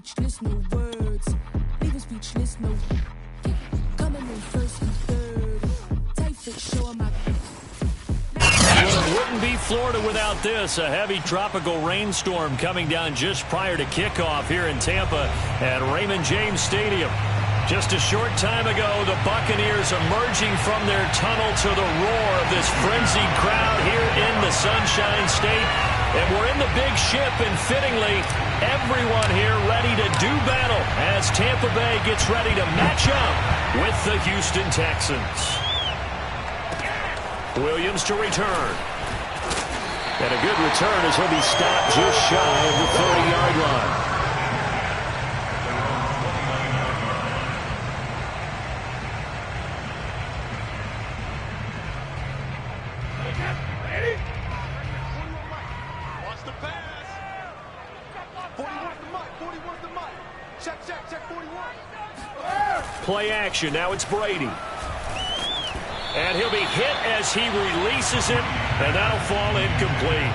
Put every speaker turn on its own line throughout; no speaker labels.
speechless, no words. Leave him speechless, no. Coming in first and third. Tight fit, show him
Well, it wouldn't be Florida without this. A heavy tropical rainstorm coming down just prior to kickoff here in Tampa at Raymond James Stadium. Just a short time ago, the Buccaneers emerging from their tunnel to the roar of this frenzied crowd here in the Sunshine State. And we're in the big ship, and fittingly, everyone here ready to do battle as Tampa Bay gets ready to match up with the Houston Texans. Williams to return. And a good return as he'll be stopped just shy of the 30-yard line. Play action. Now it's Brady. And he'll be hit as he releases it, and that'll fall incomplete.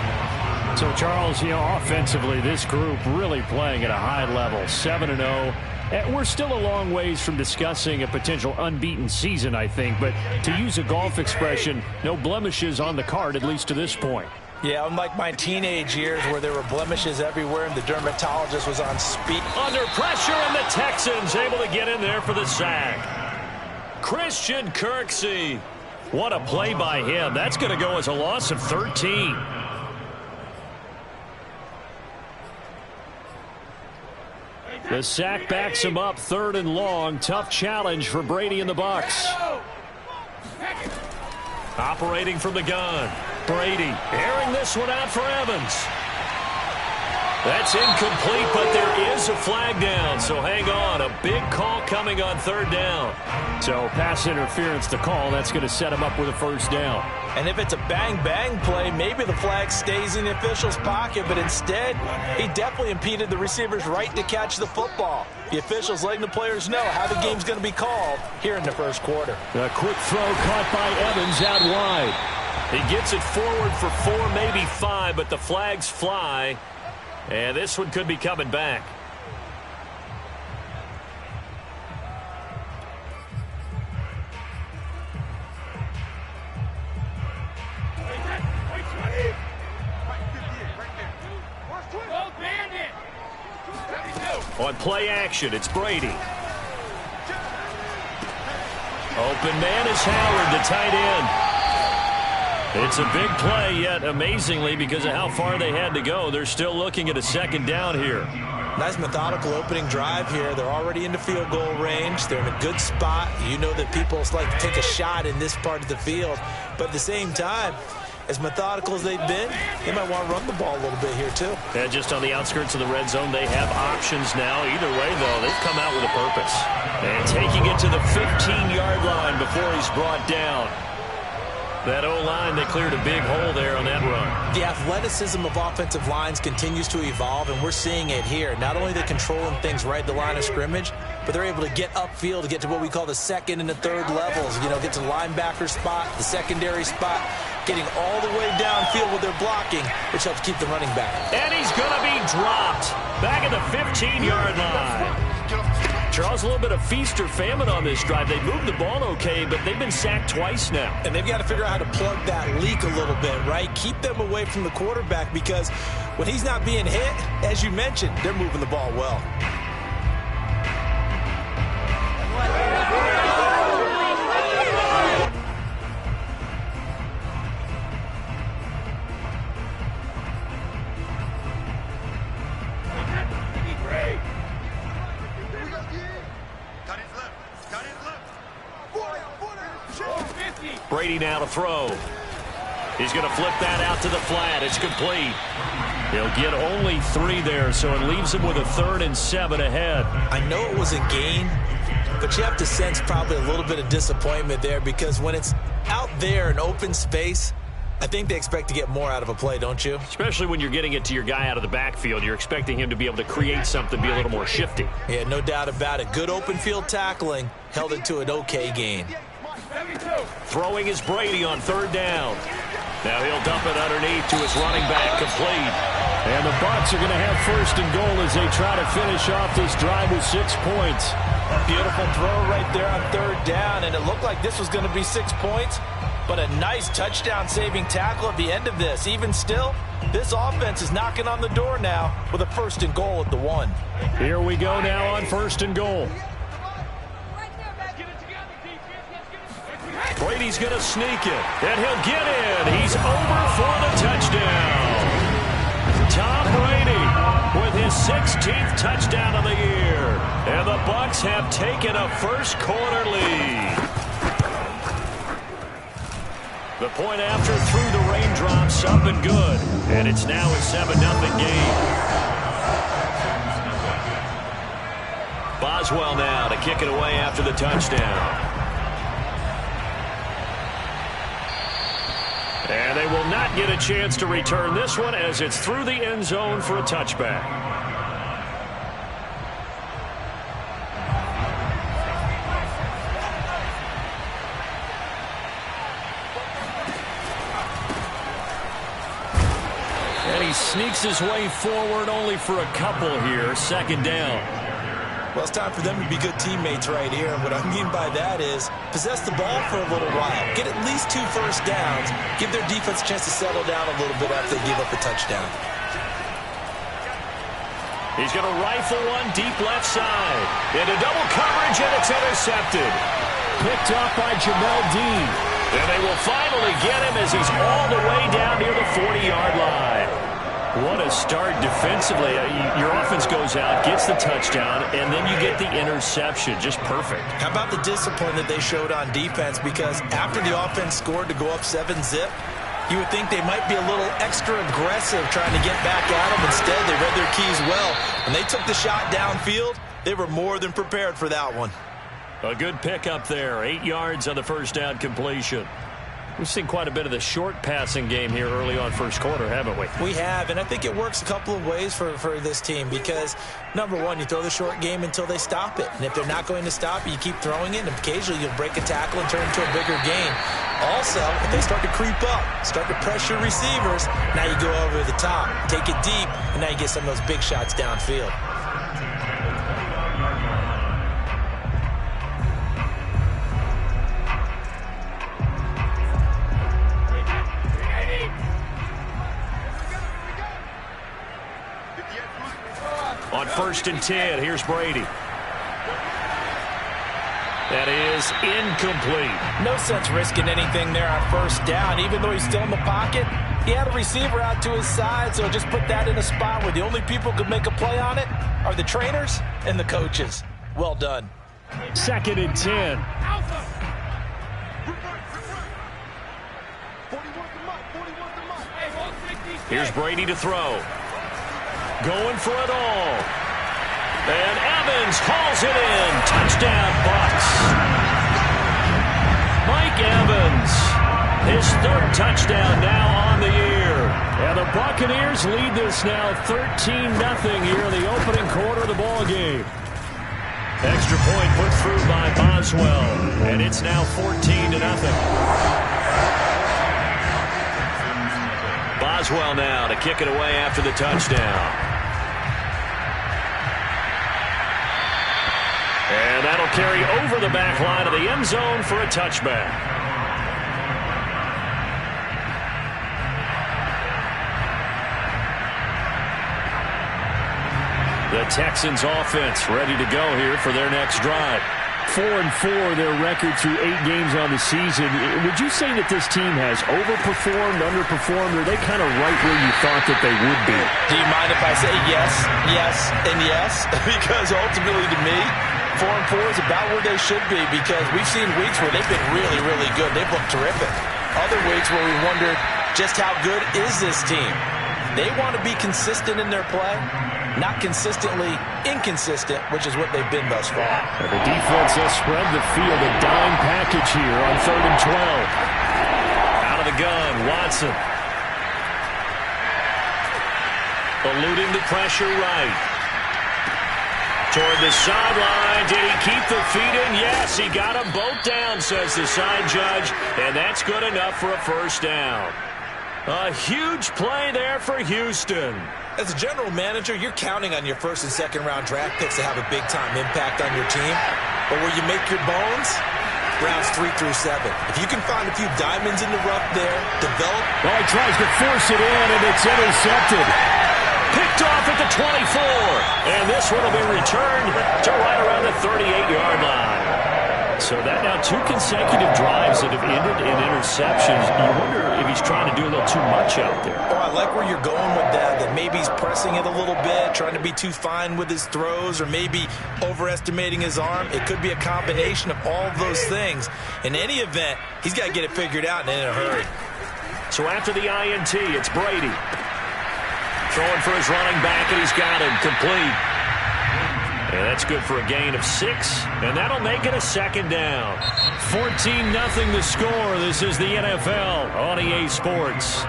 So, Charles, offensively, this group really playing at a high level, 7-0. And we're still a long ways from discussing a potential unbeaten season, I think. But to use a golf expression, no blemishes on the card, at least to this point.
Yeah, unlike my teenage years where there were blemishes everywhere and the dermatologist was on speed.
Under pressure, and the Texans able to get in there for the sack. Christian Kirksey. What a play by him. That's going to go as a loss of 13. The sack backs him up, 3rd and long. Tough challenge for Brady and the Bucs. Operating from the gun. Brady airing this one out for Evans. That's incomplete, but there is a flag down, so hang on. A big call coming on 3rd down.
So pass interference to call. That's going to set him up with a 1st down.
And if it's a bang-bang play, maybe the flag stays in the official's pocket, but instead, he definitely impeded the receiver's right to catch the football. The officials letting the players know how the game's going to be called here in the 1st quarter.
A quick throw caught by Evans out wide. He gets it forward for 4, maybe 5, but the flags fly. And this one could be coming back. On play action, it's Brady. Open man is Howard, the tight end. It's a big play, yet amazingly, because of how far they had to go, they're still looking at a 2nd down here.
Nice methodical opening drive here. They're already into field goal range. They're in a good spot. You know that people like to take a shot in this part of the field. But at the same time, as methodical as they've been, they might want to run the ball a little bit here, too.
And just on the outskirts of the red zone, they have options now. Either way, though, they've come out with a purpose. And taking it to the 15-yard line before he's brought down. That O-line, they cleared a big hole there on that run.
The athleticism of offensive lines continues to evolve, and we're seeing it here. Not only are they controlling things right at the line of scrimmage, but they're able to get upfield to get to what we call the 2nd and the 3rd levels. Get to the linebacker spot, the secondary spot, getting all the way downfield with their blocking, which helps keep the running back.
And he's going to be dropped back at the 15-yard line. Charles, a little bit of feast or famine on this drive. They moved the ball okay, but they've been sacked twice now.
And they've got to figure out how to plug that leak a little bit, right? Keep them away from the quarterback, because when he's not being hit, as you mentioned, they're moving the ball well.
Brady now to throw. He's going to flip that out to the flat. It's complete. He'll get only 3 there, so it leaves him with a 3rd and 7 ahead.
I know it was a gain, but you have to sense probably a little bit of disappointment there, because when it's out there in open space, I think they expect to get more out of a play, don't you?
Especially when you're getting it to your guy out of the backfield. You're expecting him to be able to create something, be a little more shifty.
Yeah, no doubt about it. Good open field tackling held it to an okay gain.
Throwing is Brady on 3rd down. Now he'll dump it underneath to his running back, complete.
And the Bucs are going to have first and goal as they try to finish off this drive with 6 points.
Beautiful throw right there on third down, and it looked like this was going to be 6 points, but a nice touchdown-saving tackle at the end of this. Even still, this offense is knocking on the door now with a first and goal at the 1.
Here we go now on first and goal.
Brady's going to sneak it, and he'll get in. He's over for the touchdown. Tom Brady with his 16th touchdown of the year. And the Bucs have taken a first-quarter lead. The point after through the raindrops, up and good. And it's now a 7-0 game. Boswell now to kick it away after the touchdown. And they will not get a chance to return this one as it's through the end zone for a touchback. And he sneaks his way forward only for a couple here. Second down.
Well, it's time for them to be good teammates right here. And what I mean by that is possess the ball for a little while. Get at least 2 first downs. Give their defense a chance to settle down a little bit after they give up a touchdown.
He's going to rifle one deep left side. Into double coverage, and it's intercepted.
Picked off by Jamel Dean.
And they will finally get him as he's all the way down near the 40-yard line. What a start defensively. Your offense goes out, gets the touchdown, and then you get the interception. Just perfect. How about the discipline that they showed on defense? Because after the offense scored to go up 7-zip, you would think they might be a little extra aggressive trying to get back at them. Instead, they read their keys well. When they took the shot downfield, they were more than prepared for that one. A good pickup there. 8 yards on the first down completion. We've seen quite a bit of the short passing game here early on first quarter, haven't we? We have, and I think it works a couple of ways for this team because, number one, you throw the short game until they stop it. And if they're not going to stop it, you keep throwing it, and occasionally you'll break a tackle and turn it into a bigger game. Also, if they start to creep up, start to pressure receivers, now you go over the top, take it deep, and now you get some of those big shots downfield. On 1st and 10, here's Brady. That is incomplete. No sense risking anything there on first down. Even though he's still in the pocket, he had a receiver out to his side, so just put that in a spot where the only people who could make a play on it are the trainers and the coaches. Well done.
2nd and 10.
Here's Brady to throw. Going for it all. And Evans calls it in. Touchdown, Bucs. Mike Evans, his 3rd touchdown now on the year.
And the Buccaneers lead this now 13-0 here in the opening quarter of the ball game.
Extra point put through by Boswell. And it's now 14-0. Boswell now to kick it away after the touchdown. And that'll carry over the back line of the end zone for a touchback. The Texans offense ready to go here for their next drive.
4-4 their record through 8 games on the season. Would you say that this team has overperformed, underperformed, or are they kind of right where you thought that they would be?
Do you mind if I say yes, yes, and yes? Because ultimately to me, 4-4 is about where they should be because we've seen weeks where they've been really, really good. They've looked terrific. Other weeks where we wondered just how good is this team. They want to be consistent in their play, not consistently inconsistent, which is what they've been thus far.
And the defense has spread the field, a dime package here on 3rd and 12.
Out of the gun, Watson. Eluding the pressure right. Toward the sideline. Did he keep the feet in? Yes, he got them both down, says the side judge. And that's good enough for a first down. A huge play there for Houston.
As a general manager, you're counting on your first and second round draft picks to have a big-time impact on your team. But where you make your bones, rounds 3 through 7. If you can find a few diamonds in the rough there, develop.
Well, he tries to force it in, and it's intercepted.
Picked off at the 24. And this one will be returned to right around the 38-yard line. So that now 2 consecutive drives that have ended in interceptions. You wonder if he's trying to do a little too much out there.
Oh, I like where you're going with that maybe he's pressing it a little bit, trying to be too fine with his throws, or maybe overestimating his arm. It could be a combination of all of those things. In any event, he's got to get it figured out and in a hurry.
So after the INT, it's Brady. Throwing for his running back, and he's got him complete. And that's good for a gain of 6, and that'll make it a second down. 14-0 the score. This is the NFL on EA Sports.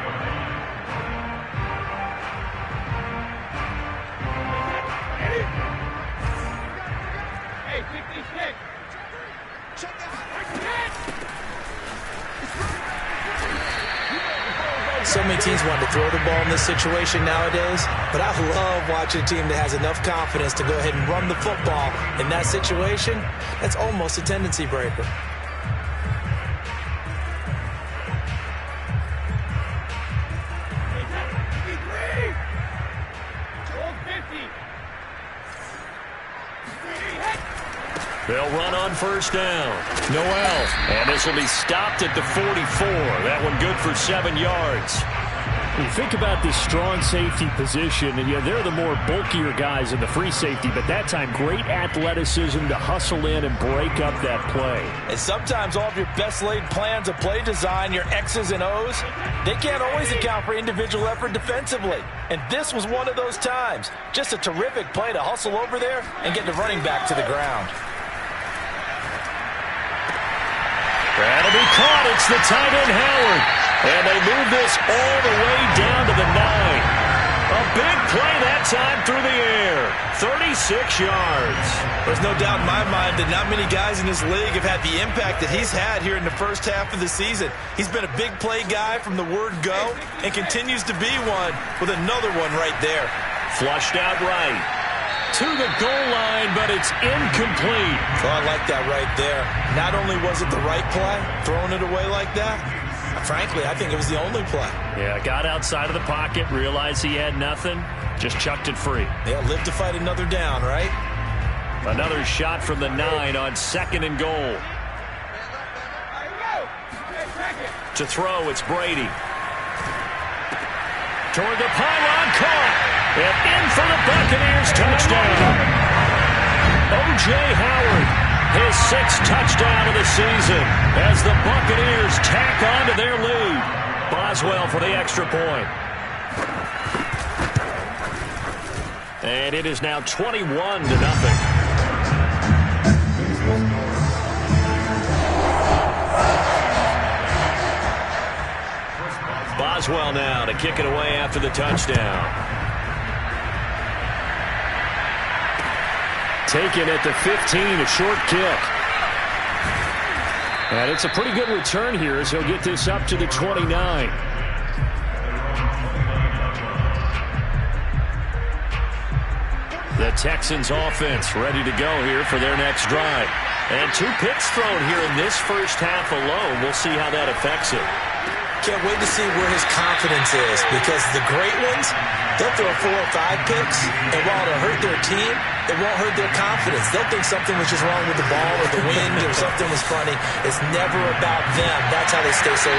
So many teams want to throw the ball in this situation nowadays, but I love watching a team that has enough confidence to go ahead and run the football. In that situation, that's almost a tendency breaker.
They'll run on first down. Noel. And this will be stopped at the 44. That one good for 7 yards.
You think about this strong safety position, and they're the more bulkier guys in the free safety, but that time great athleticism to hustle in and break up that play.
And sometimes all of your best laid plans of play design, your X's and O's, they can't always account for individual effort defensively. And this was one of those times. Just a terrific play to hustle over there and get the running back to the ground.
That'll be caught. It's the tight end, Howard. And they move this all the way down to the 9. A big play that time through the air. 36 yards.
There's no doubt in my mind that not many guys in this league have had the impact that he's had here in the first half of the season. He's been a big play guy from the word go and continues to be one with another one right there.
Flushed out right. To the goal line, but it's incomplete.
Oh, I like that right there. Not only was it the right play, throwing it away like that, frankly, I think it was the only play.
Yeah, got outside of the pocket, realized he had nothing, just chucked it free.
Yeah, live to fight another down, right?
Another shot from the 9 on 2nd and goal. To throw, it's Brady. Toward the pylon, caught. And in for the Buccaneers, touchdown. O.J. Howard, his 6th touchdown of the season as the Buccaneers tack on to their lead. Boswell for the extra point. And it is now 21-0. Boswell now to kick it away after the touchdown. Taken at the 15, a short kick. And it's a pretty good return here as he'll get this up to the 29. The Texans offense ready to go here for their next drive. And 2 picks thrown here in this first half alone. We'll see how that affects it.
Can't wait to see where his confidence is, because the great ones, they'll throw 4 or 5 picks, and while it'll hurt their team, it won't hurt their confidence. They'll think something was just wrong with the ball or the wind or something was funny. It's never about them. That's how they stay so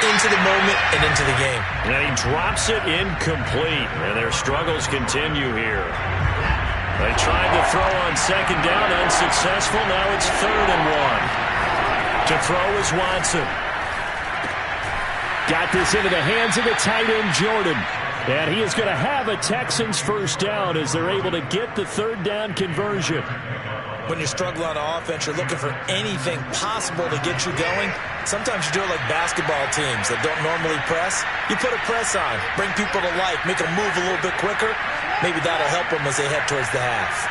into the moment and into the game.
And he drops it incomplete, and their struggles continue here. They tried to throw on 2nd down, unsuccessful. Now it's 3rd and 1. To throw is Watson.
Got this into the hands of the tight end, Jordan. And he is going to have a Texans first down as they're able to get the 3rd down conversion.
When you're struggling on offense, you're looking for anything possible to get you going. Sometimes you do it like basketball teams that don't normally press. You put a press on, bring people to life, make them move a little bit quicker. Maybe that'll help them as they head towards the half.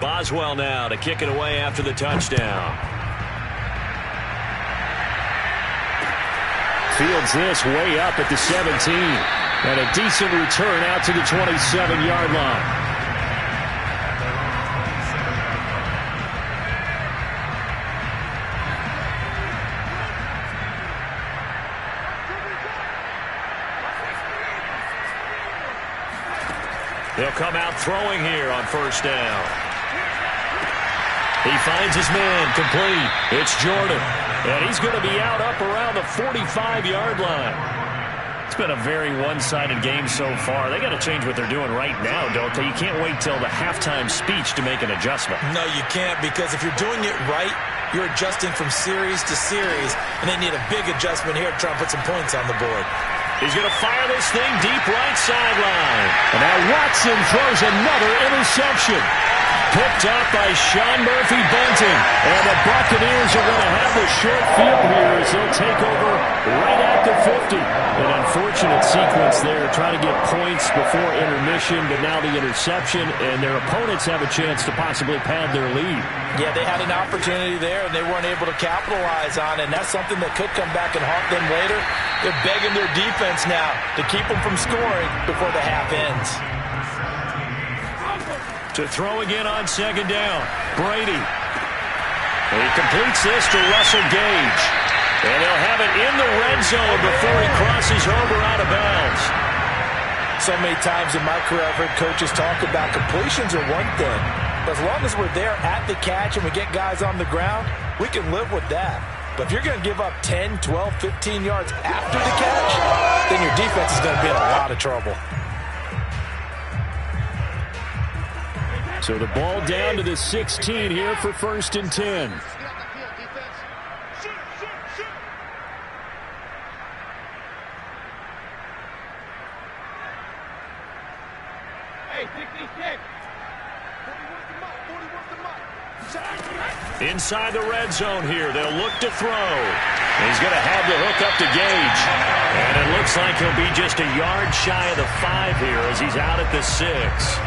Boswell now to kick it away after the touchdown.
Fields this way up at the 17. And a decent return out to the 27-yard line.
They'll come out throwing here on first down. He finds his man complete. It's Jordan. And he's going to be out up around the 45-yard line. It's been a very one-sided game so far. They got to change what they're doing right now, don't they? You can't wait till the halftime speech to make an adjustment.
No, you can't, because if you're doing it right, you're adjusting from series to series, and they need a big adjustment here to try and put some points on the board.
He's going to fire this thing deep right sideline.
And now Watson throws another interception.
Picked up by Sean Murphy-Bunting. And the Buccaneers are going to have the short field here as they'll take over right at the 50. An unfortunate sequence there, trying to get points before intermission, but now the interception, and their opponents have a chance to possibly pad their lead.
Yeah, they had an opportunity there, and they weren't able to capitalize on it, and that's something that could come back and haunt them later. They're begging their defense now to keep them from scoring before the half ends.
To throw again on second down, Brady. He completes this to Russell Gage. And they'll have it in the red zone before he crosses over out of bounds.
So many times in my career I've heard coaches talk about completions are one thing. But as long as we're there at the catch and we get guys on the ground, we can live with that. But if you're going to give up 10, 12, 15 yards after the catch, then your defense is going to be in a lot of trouble.
So the ball down to the 16 here for 1st and 10.
Inside the red zone here, they'll look to throw. He's going to have the hook up to Gage. And it looks like he'll be just a yard shy of the 5 here as he's out at the 6.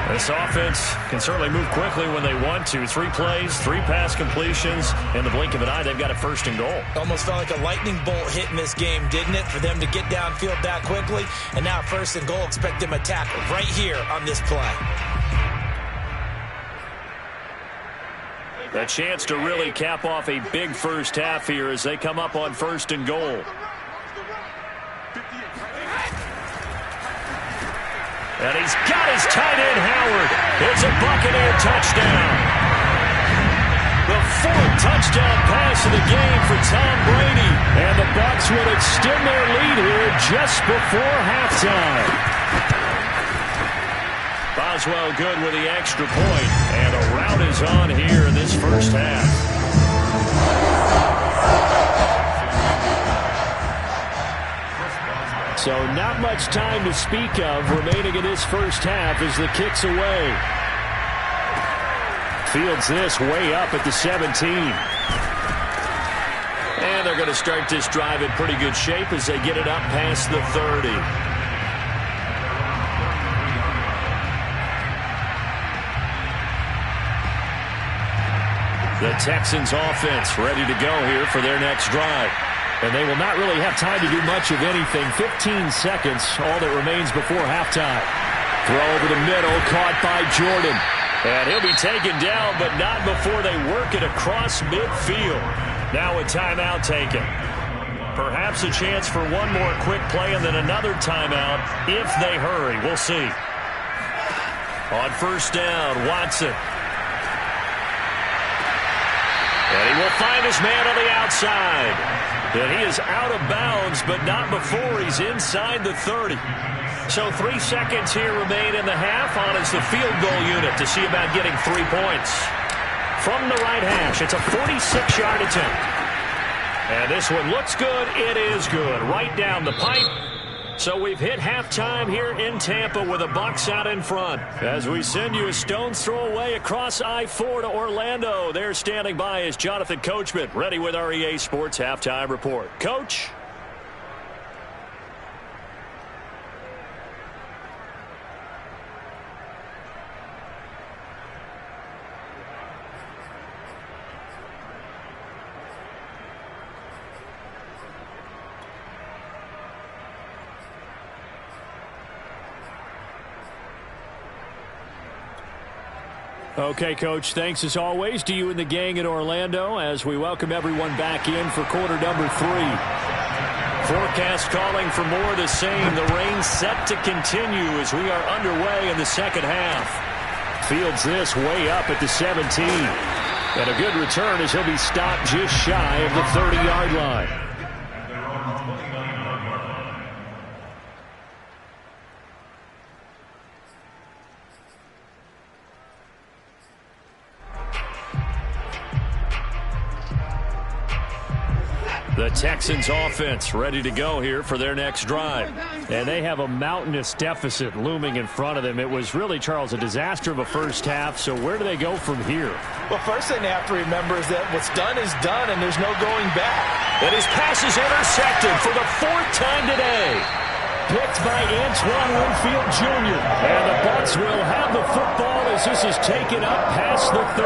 This offense can certainly move quickly when they want to. 3 plays, 3 pass completions. In the blink of an eye, they've got a 1st and goal.
Almost felt like a lightning bolt hit in this game, didn't it? For them to get downfield that quickly. And now 1st and goal, expect them to attack right here on this play.
A chance to really cap off a big first half here as they come up on 1st and goal. And he's got his tight end, Howard. It's a Buccaneer touchdown. The 4th touchdown pass of the game for Tom Brady.
And the Bucs would extend their lead here just before halftime.
Boswell good with the extra point. And a rout is on here in this first half.
So not much time to speak of remaining in this first half as the kick's away. Fields this way up at the 17.
And they're going to start this drive in pretty good shape as they get it up past the 30. The Texans offense ready to go here for their next drive.
And they will not really have time to do much of anything. 15 seconds, all that remains before halftime.
Throw over the middle, caught by Jordan. And he'll be taken down, but not before they work it across midfield. Now a timeout taken. Perhaps a chance for one more quick play and then another timeout if they hurry. We'll see. On 1st down, Watson. And he will find his man on the outside. And he is out of bounds, but not before he's inside the 30. So 3 seconds here remain in the half on as the field goal unit to see about getting 3 points. From the right hash, it's a 46-yard attempt. And this one looks good. It is good. Right down the pipe. So we've hit halftime here in Tampa with the Bucs out in front. As we send you a stone's throw away across I-4 to Orlando. There standing by is Jonathan Coachman, ready with our EA Sports Halftime Report. Coach?
Okay, Coach, thanks as always to you and the gang in Orlando as we welcome everyone back in for quarter number 3.
Forecast calling for more of the same. The rain set to continue as we are underway in the second half.
Fields this way up at the 17. And a good return as he'll be stopped just shy of the 30-yard line.
The Texans offense ready to go here for their next drive.
And they have a mountainous deficit looming in front of them. It was really, Charles, a disaster of a first half. So where do they go from here?
Well, first thing they have to remember is that what's done is done, and there's no going back.
And his pass is intercepted for the 4th time today.
Picked by Antoine Winfield Jr. And the Bucs will have the football as this is taken up past the 30.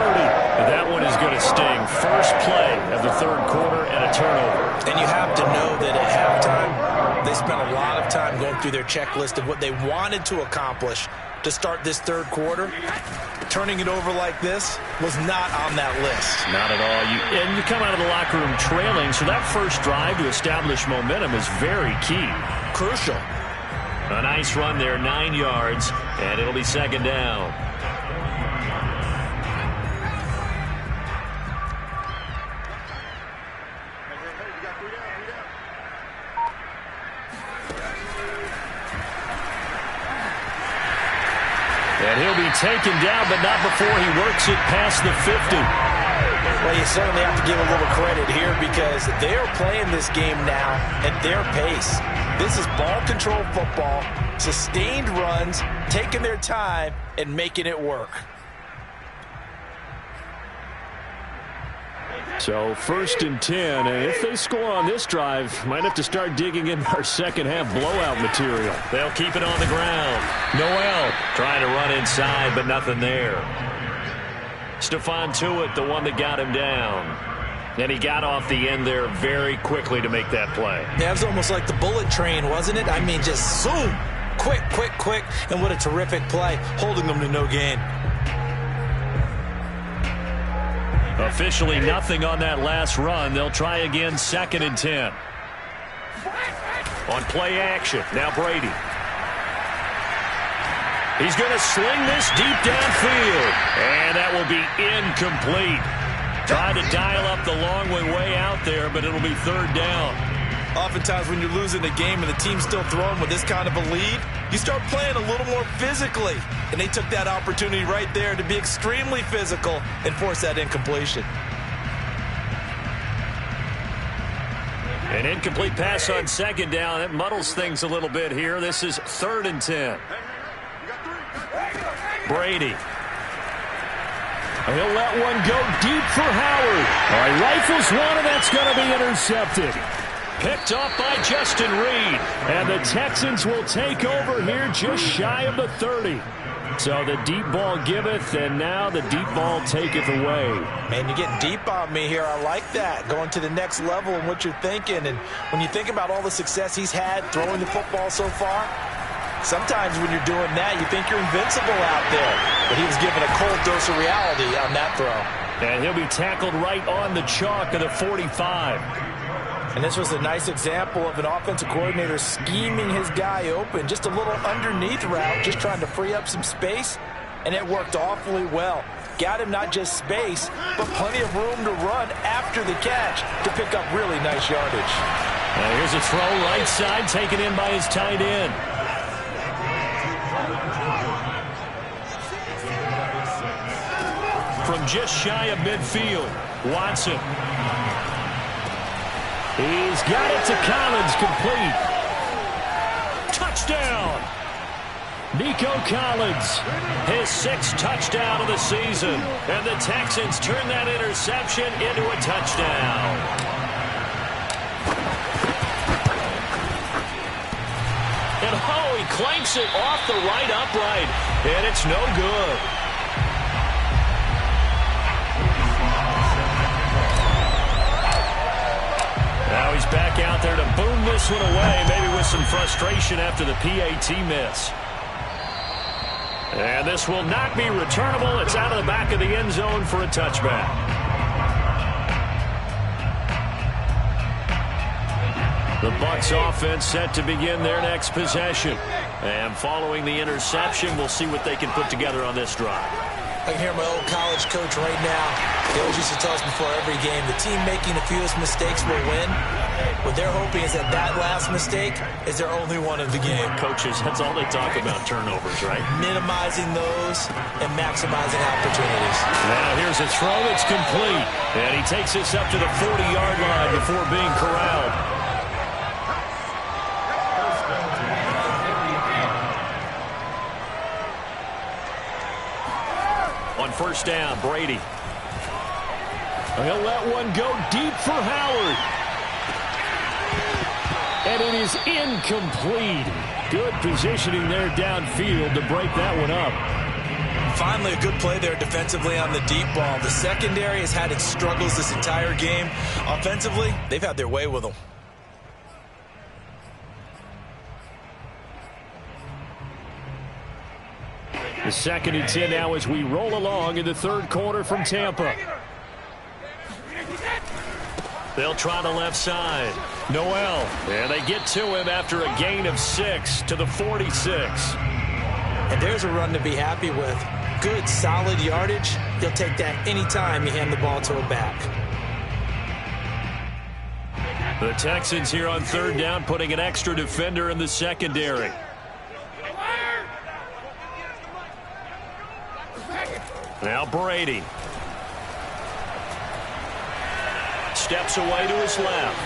That one is going to sting. First play of the 3rd quarter and a turnover.
And you have to know that at halftime, they spent a lot of time going through their checklist of what they wanted to accomplish to start this 3rd quarter. Turning it over like this was not on that list.
Not at all. And you come out of the locker room trailing, so that first drive to establish momentum is very key.
Crucial.
A nice run there, 9 yards, and it'll be 2nd down. And he'll be taken down, but not before he works it past the 50.
Well, you certainly have to give a little credit here because they are playing this game now at their pace. This is ball control football, sustained runs, taking their time and making it work.
So 1st and 10, and if they score on this drive, might have to start digging into our second half blowout material.
They'll keep it on the ground. Noel trying to run inside, but nothing there. Stephon Tuitt, the one that got him down. And he got off the end there very quickly to make that play.
Yeah, it was almost like the bullet train, wasn't it? I mean, just zoom. Quick, quick, quick. And what a terrific play, holding them to no gain.
Officially nothing on that last run. They'll try again, 2nd and 10. On play action, now Brady. He's going to sling this deep downfield. And that will be incomplete. Tried to dial up the long way out there, but it'll be 3rd down.
Oftentimes when you're losing a game and the team's still throwing with this kind of a lead, you start playing a little more physically. And they took that opportunity right there to be extremely physical and force that incompletion.
An incomplete pass on 2nd down. That muddles things a little bit here. This is 3rd and 10. Brady.
He'll let one go deep for Howard. All right, rifles one, and that's going to be intercepted.
Picked off by Justin Reed.
And the Texans will take over here just shy of the 30. So the deep ball giveth, and now the deep ball taketh away.
Man, you're getting deep on me here. I like that. Going to the next level in what you're thinking. And when you think about all the success he's had throwing the football so far, sometimes when you're doing that, you think you're invincible out there. But he was given a cold dose of reality on that throw.
And he'll be tackled right on the chalk of the 45.
And this was a nice example of an offensive coordinator scheming his guy open. Just a little underneath route, just trying to free up some space. And it worked awfully well. Got him not just space, but plenty of room to run after the catch to pick up really nice yardage.
Now here's a throw right side, taken in by his tight end. From just shy of midfield, Watson.
He's got it to Collins, complete.
Touchdown!
Nico Collins.
His 6th touchdown of the season. And the Texans turn that interception into a touchdown. And oh, he clanks it off the right upright. And it's no good. Now he's back out there to boom this one away, maybe with some frustration after the PAT miss. And this will not be returnable. It's out of the back of the end zone for a touchback. The Bucs offense set to begin their next possession. And following the interception, we'll see what they can put together on this drive.
I can hear my old college coach right now. He always used to tell us before every game, the team making the fewest mistakes will win. What they're hoping is that last mistake is their only one of the game.
Coaches, that's all they talk about, turnovers, right?
Minimizing those and maximizing opportunities.
Now here's a throw that's complete. And he takes this up to the 40-yard line before being corralled. On first down, Brady.
He'll let one go deep for Howard. And it is incomplete. Good positioning there downfield to break that one up.
Finally, a good play there defensively on the deep ball. The secondary has had its struggles this entire game. Offensively, they've had their way with them.
The 2nd and 10 now as we roll along in the third quarter from Tampa.
They'll try the left side. Noel. And they get to him after a gain of 6 to the 46.
And there's a run to be happy with. Good, solid yardage. He'll take that anytime you hand the ball to a back.
The Texans here on third down, putting an extra defender in the secondary. Now Brady. Steps away to his left.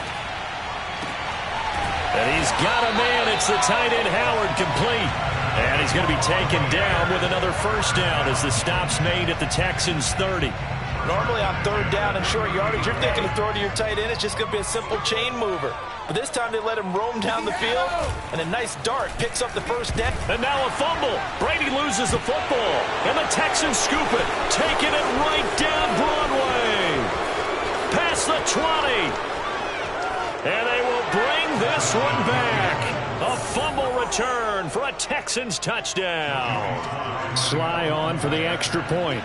And he's got a man. It's the tight end Howard, complete. And he's going to be taken down with another first down as the stop's made at the Texans 30.
Normally on third down and short yardage, you're thinking to throw to your tight end. It's just going to be a simple chain mover. But this time they let him roam down the field, and a nice dart picks up the first down.
And now a fumble. Brady loses the football, and the Texans scoop it, taking it right down Broadway. Past the 20. And they will bring this one back. A fumble return for a Texans touchdown.
Sly on for the extra point.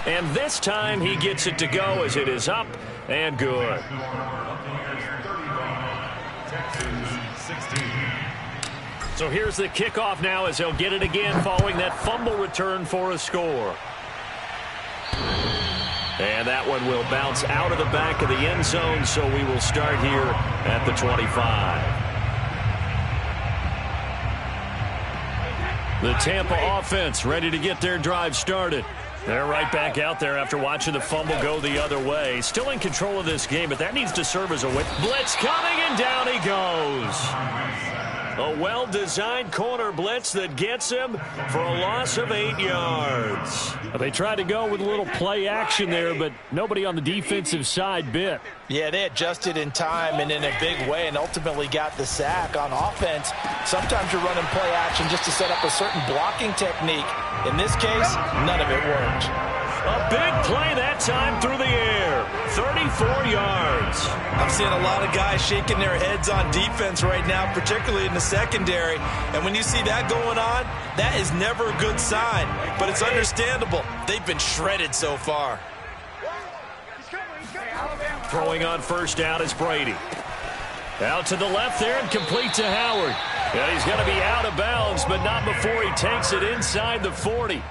And this time he gets it to go as it is up and good. So here's the kickoff now as they'll get it again following that fumble return for a score. And that one will bounce out of the back of the end zone, so we will start here at the 25. The Tampa offense ready to get their drive started. They're right back out there after watching the fumble go the other way. Still in control of this game, but that needs to serve as a win. Blitz coming, and down he goes. A well-designed corner blitz that gets him for a loss of 8 yards.
They tried to go with a little play action there, but nobody on the defensive side bit.
Yeah, they adjusted in time and in a big way and ultimately got the sack. On offense, sometimes you're running play action just to set up a certain blocking technique. In this case, none of it worked.
A big play that time through the air. 34 yards.
I'm seeing a lot of guys shaking their heads on defense right now, particularly in the secondary. And when you see that going on, that is never a good sign. But it's understandable. They've been shredded so far.
Throwing on first down is Brady. Out to the left there and complete to Howard. And he's going to be out of bounds, but not before he takes it inside the 40.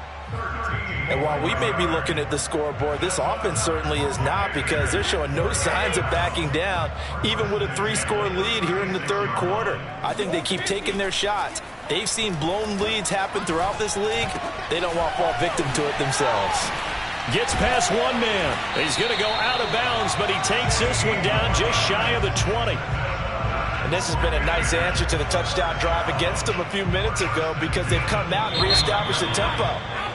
And while we may be looking at the scoreboard, this offense certainly is not, because they're showing no signs of backing down, even with a 3-score lead here in the third quarter. I think they keep taking their shots. They've seen blown leads happen throughout this league. They don't want to fall victim to it themselves.
Gets past one man. He's going to go out of bounds, but he takes this one down just shy of the 20.
And this has been a nice answer to the touchdown drive against them a few minutes ago, because they've come out and reestablished the tempo.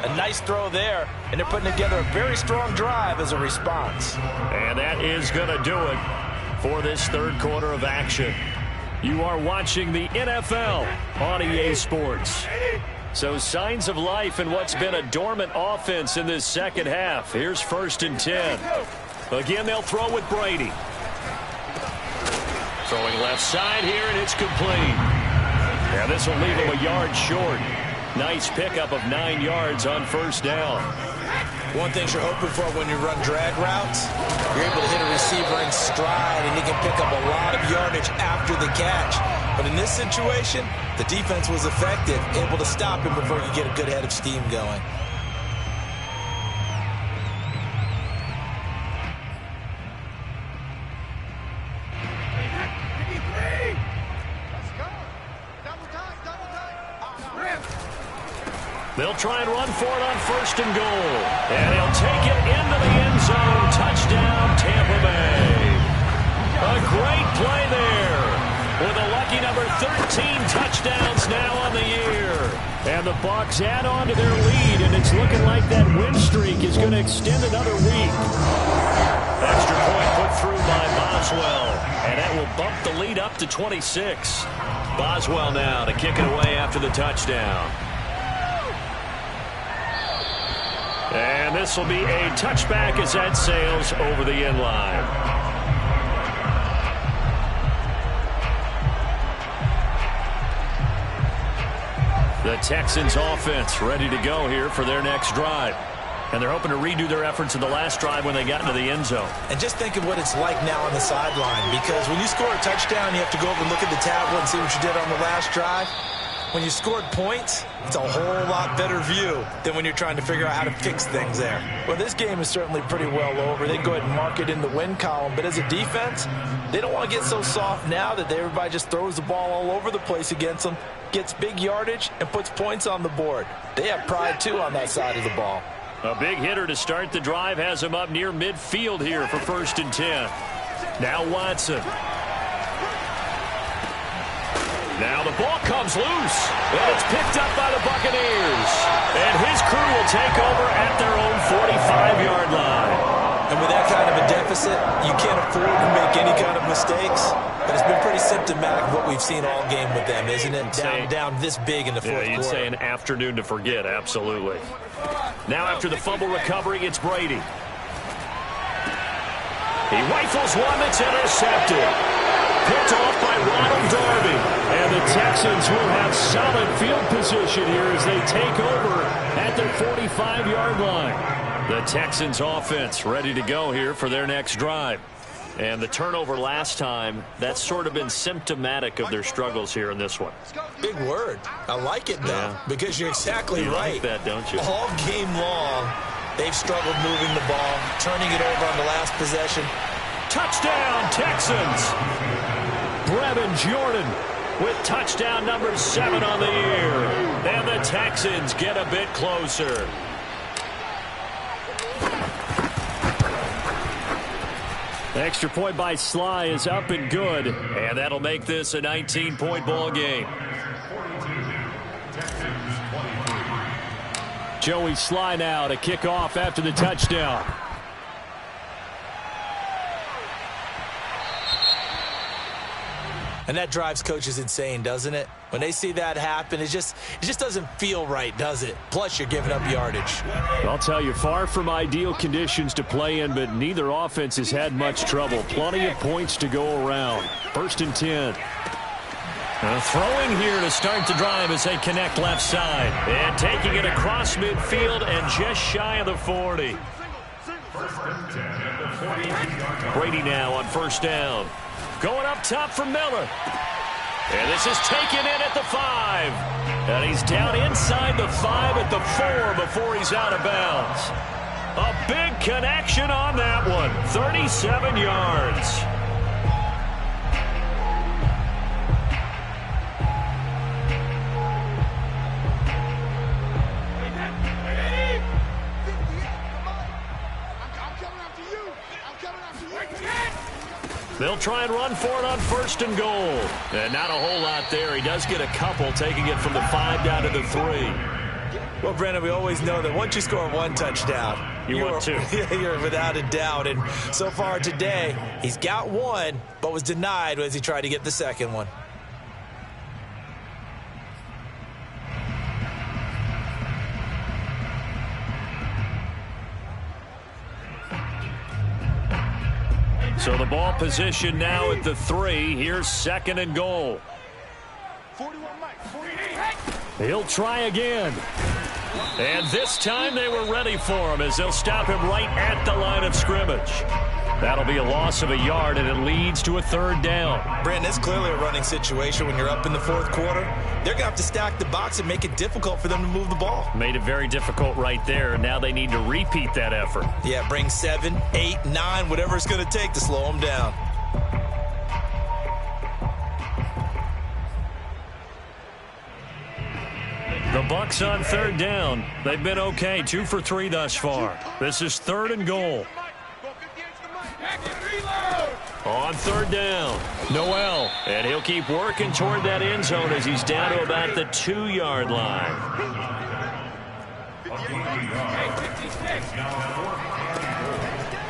A nice throw there, and they're putting together a very strong drive as a response.
And that is going to do it for this third quarter of action. You are watching the NFL on EA Sports. So signs of life in what's been a dormant offense in this second half. Here's 1st and 10. Again, they'll throw with Brady. Throwing left side here, and it's complete. Yeah, this will leave him a yard short. Nice pickup of 9 yards on first down.
One thing you're hoping for when you run drag routes, you're able to hit a receiver in stride, and he can pick up a lot of yardage after the catch. But in this situation, the defense was effective, able to stop him before you get a good head of steam going.
They'll try and run for it on first and goal. And he'll take it into the end zone. Touchdown, Tampa Bay. A great play there. With a lucky number 13 touchdowns now on the year.
And the Bucs add on to their lead, and it's looking like that win streak is going to extend another week.
Extra point put through by Boswell. And that will bump the lead up to 26. Boswell now to kick it away after the touchdown. And this will be a touchback as that sails over the end line. The Texans offense ready to go here for their next drive. And they're hoping to redo their efforts in the last drive when they got into the end zone.
And just think of what it's like now on the sideline, because when you score a touchdown, you have to go over and look at the tablet and see what you did on the last drive. When you scored points, it's a whole lot better view than when you're trying to figure out how to fix things there. Well, this game is certainly pretty well over. They can go ahead and mark it in the win column. But as a defense, they don't want to get so soft now that everybody just throws the ball all over the place against them, gets big yardage, and puts points on the board. They have pride, too, on that side of the ball.
A big hitter to start the drive has him up near midfield here for 1st and 10. Now Watson. Now the ball comes loose, and it's picked up by the Buccaneers. And his crew will take over at their own 45-yard line.
And with that kind of a deficit, you can't afford to make any kind of mistakes. But it's been pretty symptomatic of what we've seen all game with them, isn't it? Down this big in the fourth quarter.
You'd say an afternoon to forget, absolutely. Now after the fumble recovery, it's Brady. He rifles one that's intercepted. Picked off by Ronald Darby. And the Texans will have solid field position here as they take over at their 45-yard line. The Texans offense ready to go here for their next drive. And the turnover last time, that's sort of been symptomatic of their struggles here in this one.
Big word. I like it, though, because you're exactly right.
You like that, don't you?
All game long, they've struggled moving the ball, turning it over on the last possession.
Touchdown, Texans! Brevin Jordan with touchdown number 7 on the year. And the Texans get a bit closer.
Extra point by Sly is up and good.
And that'll make this a 19-point ball game.
Joey Sly now to kick off after the touchdown.
And that drives coaches insane, doesn't it? When they see that happen, it just doesn't feel right, does it? Plus, you're giving up yardage.
I'll tell you, far from ideal conditions to play in, but neither offense has had much trouble. Plenty of points to go around. 1st and 10.
Throwing here to start the drive as they connect left side. And taking it across midfield and just shy of the 40. Brady now on 1st down. Going up top for Miller. And this is taken in at the 5. And he's down inside the 5 at the 4 before he's out of bounds. A big connection on that one. 37 yards. They'll try and run for it on 1st and goal. And not a whole lot there. He does get a couple, taking it from the 5 down to the 3.
Well, Brennan, we always know that once you score one touchdown,
you want 2.
You're without a doubt. And so far today, he's got 1, but was denied as he tried to get the second one.
So the ball position now at the 3. Here's 2nd and goal. He'll try again. And this time they were ready for him as they'll stop him right at the line of scrimmage. That'll be a loss of a yard, and it leads to a 3rd down.
Brandon, it's clearly a running situation when you're up in the 4th quarter. They're going to have to stack the box and make it difficult for them to move the ball.
Made it very difficult right there. Now they need to repeat that effort.
Yeah, bring 7, 8, 9, whatever it's going to take to slow them down.
The Bucs on 3rd down. They've been okay, 2 for 3 thus far. This is 3rd and goal. On 3rd down, Noel, and he'll keep working toward that end zone as he's down to about the 2-yard line.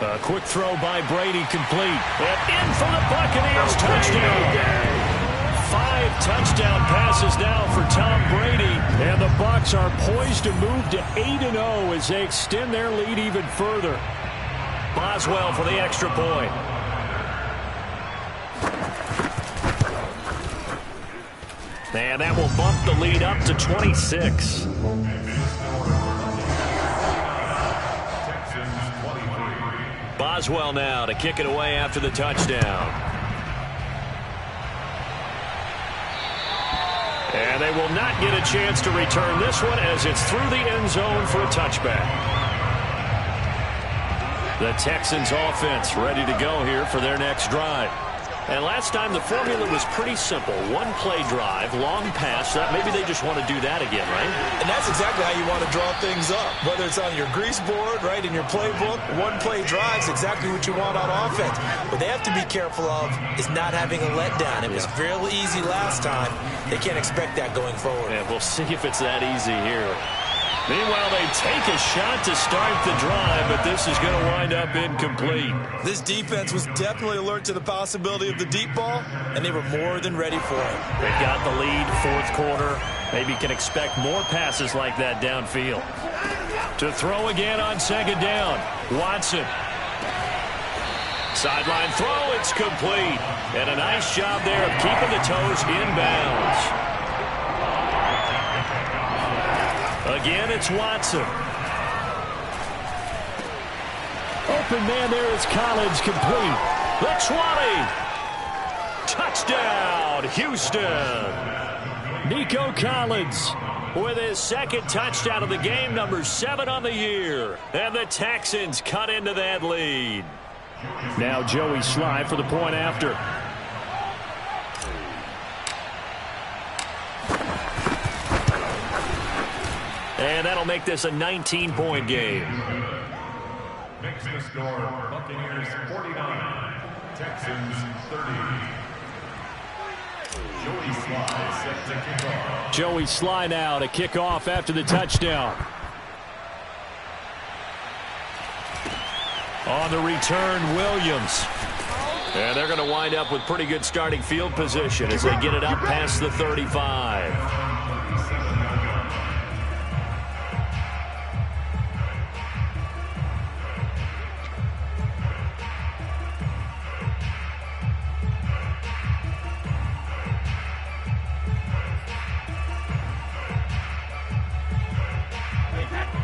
A quick throw by Brady, complete. And in for the Buccaneers, touchdown. 5 touchdown passes now for Tom Brady, and the Bucs are poised to move to 8-0 as they extend their lead even further. Boswell for the extra point. And that will bump the lead up to 26. Boswell now to kick it away after the touchdown. And they will not get a chance to return this one as it's through the end zone for a touchback. The Texans offense ready to go here for their next drive. And last time the formula was pretty simple. 1-play drive, long pass. Maybe they just want to do that again, right?
And that's exactly how you want to draw things up. Whether it's on your grease board, right, in your playbook, 1-play drive is exactly what you want on offense. What they have to be careful of is not having a letdown. It was fairly easy last time. They can't expect that going forward.
And we'll see if it's that easy here. Meanwhile, they take a shot to start the drive, but this is going to wind up incomplete.
This defense was definitely alert to the possibility of the deep ball, and they were more than ready for it.
They've got the lead, 4th quarter. Maybe can expect more passes like that downfield. To throw again on 2nd down, Watson. Sideline throw, it's complete. And a nice job there of keeping the toes inbounds. Again, it's Watson. Open man there is Collins, complete. The 20. Touchdown, Houston. Nico Collins with his 2nd touchdown of the game, number 7 on the year. And the Texans cut into that lead. Now Joey Sly for the point after. And that'll make this a 19-point game.
Makes the score Buccaneers 49, Texans 30. Joey Sly set to kick off.
Joey Sly now to kick off after the touchdown. On the return, Williams. And they're going to wind up with pretty good starting field position as they get it up past the 35.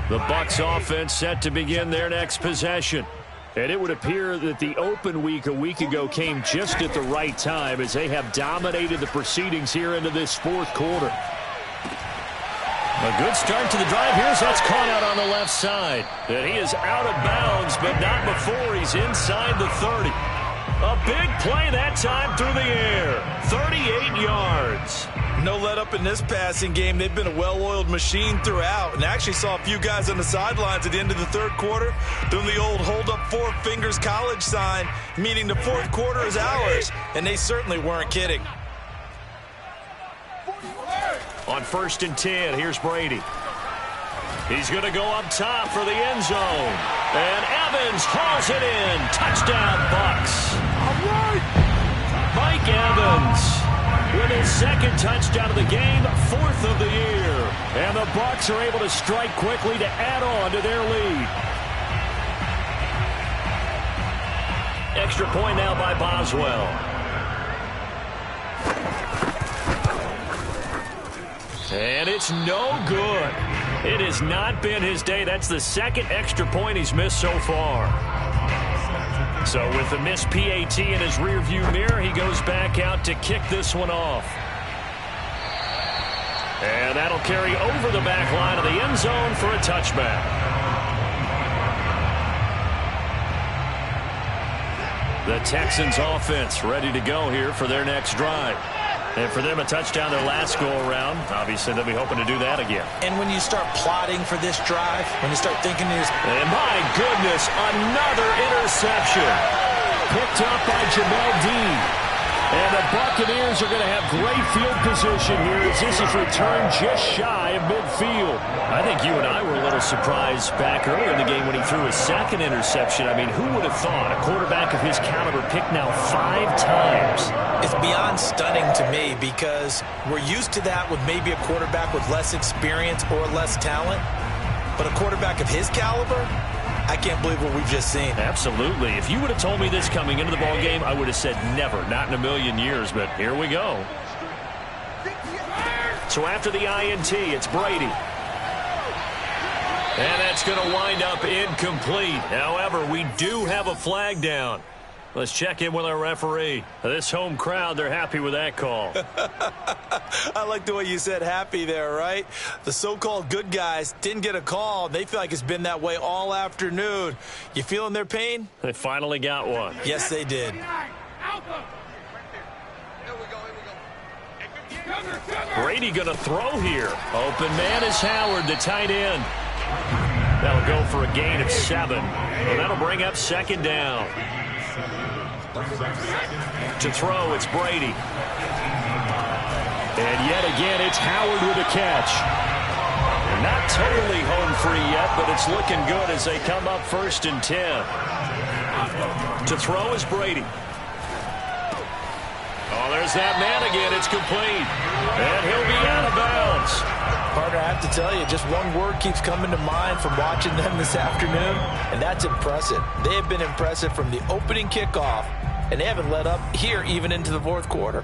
The Bucs offense set to begin their next possession. And it would appear that the open week a week ago came just at the right time as they have dominated the proceedings here into this 4th quarter. A good start to the drive. Here's that's caught out on the left side. And he is out of bounds, but not before he's inside the 30. A big play that time through the air. 38 yards.
No let up in this passing game. They've been a well-oiled machine throughout, and actually saw a few guys on the sidelines at the end of the 3rd quarter doing the old hold up 4 fingers college sign, meaning the 4th quarter is ours, and they certainly weren't kidding.
On 1st and 10, here's Brady. He's going to go up top for the end zone. And Evans hauls it in. Touchdown, Bucs. All right. Mike Evans with his 2nd touchdown of the game, 4th of the year. And the Bucs are able to strike quickly to add on to their lead. extra point now by Boswell. And it's no good. It has not been his day. That's the second extra point he's missed so far. So with the missed PAT in his rearview mirror, he goes back out to kick this one off. And that'll carry over the back line of the end zone for a touchback. The Texans offense ready to go here for their next drive. And for them, a touchdown their last go-around. Obviously, they'll be hoping to do that again.
And when you start plotting for this drive, when you start thinking there's...
And my goodness, another interception. Picked up by Jamel Dean. And the Buccaneers are going to have great field position here as this is returned just shy of midfield. I think you and I were a little surprised back earlier in the game when he threw his second interception. I mean, who would have thought a quarterback of his caliber picked now 5 times?
It's beyond stunning to me because we're used to that with maybe a quarterback with less experience or less talent. But a quarterback of his caliber, I can't believe what we've just seen.
Absolutely. If you would have told me this coming into the ballgame, I would have said never, not in a million years, but here we go. So after the INT, it's Brady. And that's going to wind up incomplete. However, we do have a flag down. Let's check in with our referee. This home crowd, they're happy with that call.
I like the way you said happy there, right? The so-called good guys didn't get a call. They feel like it's been that way all afternoon. You feeling their pain?
They finally got one.
Yes, they did.
Brady going to throw here. Open man is Howard, the tight end. That'll go for a gain of 7. And that'll bring up second down. To throw, it's Brady. And yet again, it's Howard with a catch. Not totally home free yet, but it's looking good as they come up 1st and 10. To throw is Brady. Oh, there's that man again. It's complete. And he'll be out of bounds.
Partner, I have to tell you, just one word keeps coming to mind from watching them this afternoon, and that's impressive. They have been impressive from the opening kickoff, and they haven't let up here even into the 4th quarter.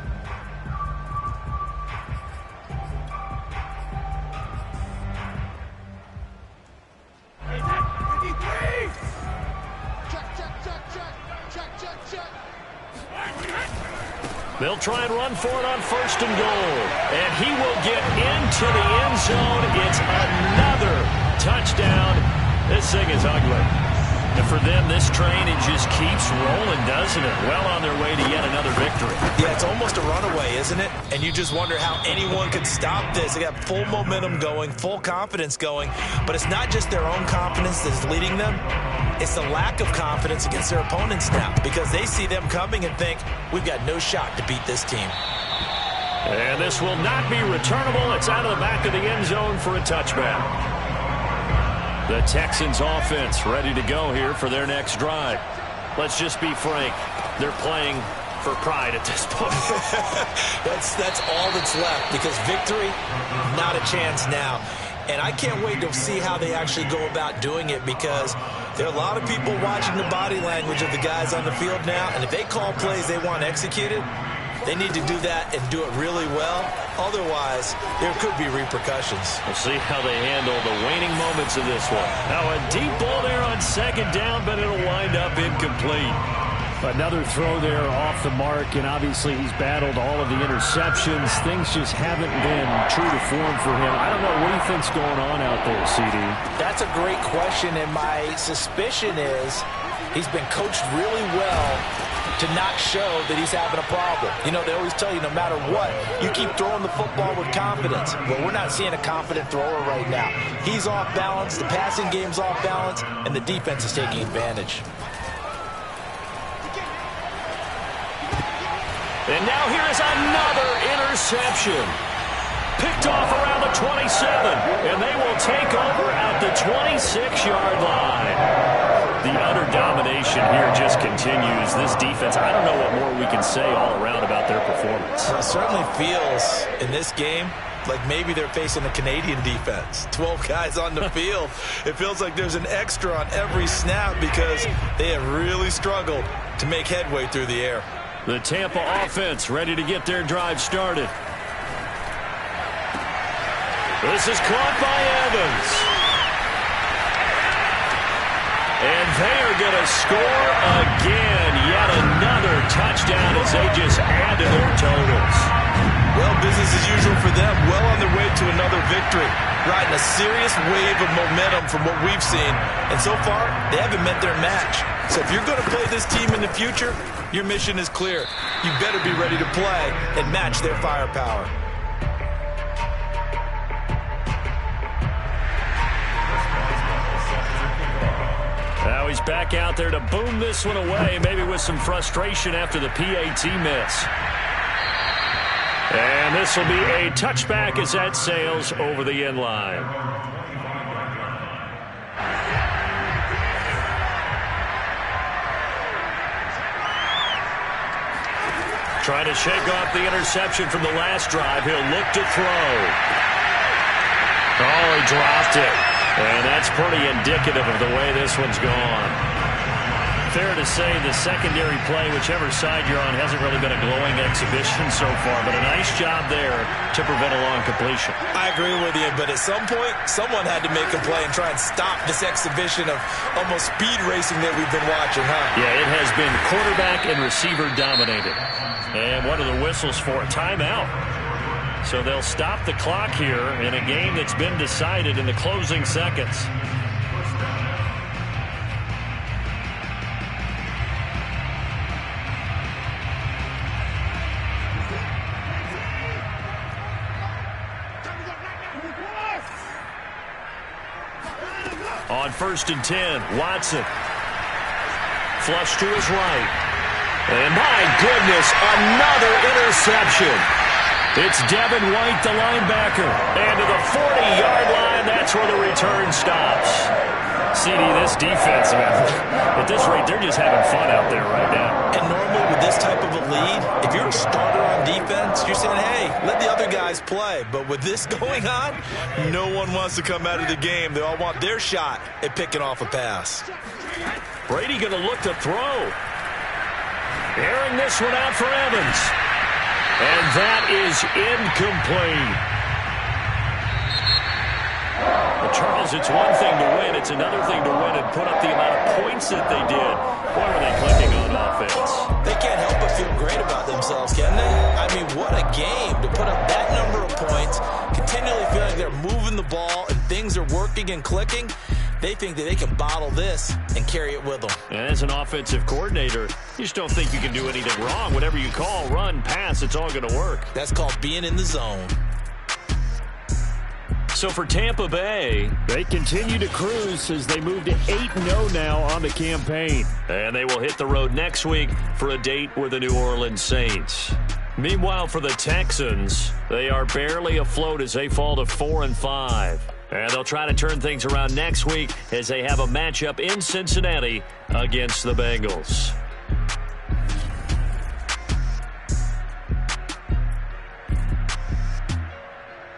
They'll try and run for it on 1st and goal. And he will get into the end zone. It's another touchdown. This thing is ugly. And for them, this train, it just keeps rolling, doesn't it? Well on their way to yet another victory.
Yeah, it's almost a runaway, isn't it? And you just wonder how anyone could stop this. They got full momentum going, full confidence going. But it's not just their own confidence that's leading them. It's the lack of confidence against their opponents now because they see them coming and think, we've got no shot to beat this team.
And this will not be returnable. It's out of the back of the end zone for a touchback. The Texans offense ready to go here for their next drive. Let's just be frank. They're playing for pride at this point.
That's all that's left because victory, not a chance now. And I can't wait to see how they actually go about doing it because there are a lot of people watching the body language of the guys on the field now. And if they call plays they want executed, they need to do that and do it really well. Otherwise, there could be repercussions.
We'll see how they handle the waning moments of this one. Now a deep ball there on 2nd down, but it'll wind up incomplete.
Another throw there off the mark, and obviously he's battled all of the interceptions. Things just haven't been true to form for him. I don't know. What do you think's going on out there, CD?
That's a great question, and my suspicion is he's been coached really well to not show that he's having a problem. You know, they always tell you no matter what, you keep throwing the football with confidence. Well, we're not seeing a confident thrower right now. He's off balance, the passing game's off balance, and the defense is taking advantage.
And now here is another interception. Picked off around the 27, and they will take over at the 26-yard line. The utter domination here just continues. This defense, I don't know what more we can say all around about their performance.
Well, it certainly feels in this game like maybe they're facing a Canadian defense. 12 guys on the field. It feels like there's an extra on every snap because they have really struggled to make headway through the air.
The Tampa offense ready to get their drive started. This is caught by Evans. And they are going to score again. Yet another touchdown as they just add to their totals.
Well, business as usual for them. Well on their way to another victory. Riding a serious wave of momentum from what we've seen. And so far, they haven't met their match. So if you're going to play this team in the future, your mission is clear. You better be ready to play and match their firepower.
Now he's back out there to boom this one away, maybe with some frustration after the PAT miss. And this will be a touchback as that sails over the end line. Trying to shake off the interception from the last drive. He'll look to throw. Oh, he dropped it. And that's pretty indicative of the way this one's gone. Fair to say the secondary play, whichever side you're on, hasn't really been a glowing exhibition so far, but a nice job there to prevent a long completion.
I agree with you, but at some point, someone had to make a play and try and stop this exhibition of almost speed racing that we've been watching, huh?
Yeah, it has been quarterback and receiver dominated. And what are the whistles for? Timeout. So they'll stop the clock here in a game that's been decided in the closing seconds. On 1st and 10, Watson. Flush to his right. And my goodness, another interception. It's Devin White, the linebacker. And to the 40-yard line, that's where the return stops. CD, this defense, man, at this rate, they're just having fun out there right now.
And normally with this type of a lead, if you're a starter on defense, you're saying, hey, let the other guys play. But with this going on, no one wants to come out of the game. They all want their shot at picking off a pass.
Brady going to look to throw. Airing this one out for Evans. And that is incomplete. Well, Charles, it's one thing to win. It's another thing to win and put up the amount of points that they did. Why were they clicking on offense?
They can't help but feel great about themselves, can they? I mean, what a game to put up that number of points, continually feeling like they're moving the ball and things are working and clicking. They think that they can bottle this and carry it with them.
And as an offensive coordinator, you just don't think you can do anything wrong. Whatever you call, run, pass, it's all going to work.
That's called being in the zone.
So for Tampa Bay,
they continue to cruise as they move to 8-0 now on the campaign.
And they will hit the road next week for a date with the New Orleans Saints. Meanwhile, for the Texans, they are barely afloat as they fall to 4-5. And they'll try to turn things around next week as they have a matchup in Cincinnati against the Bengals.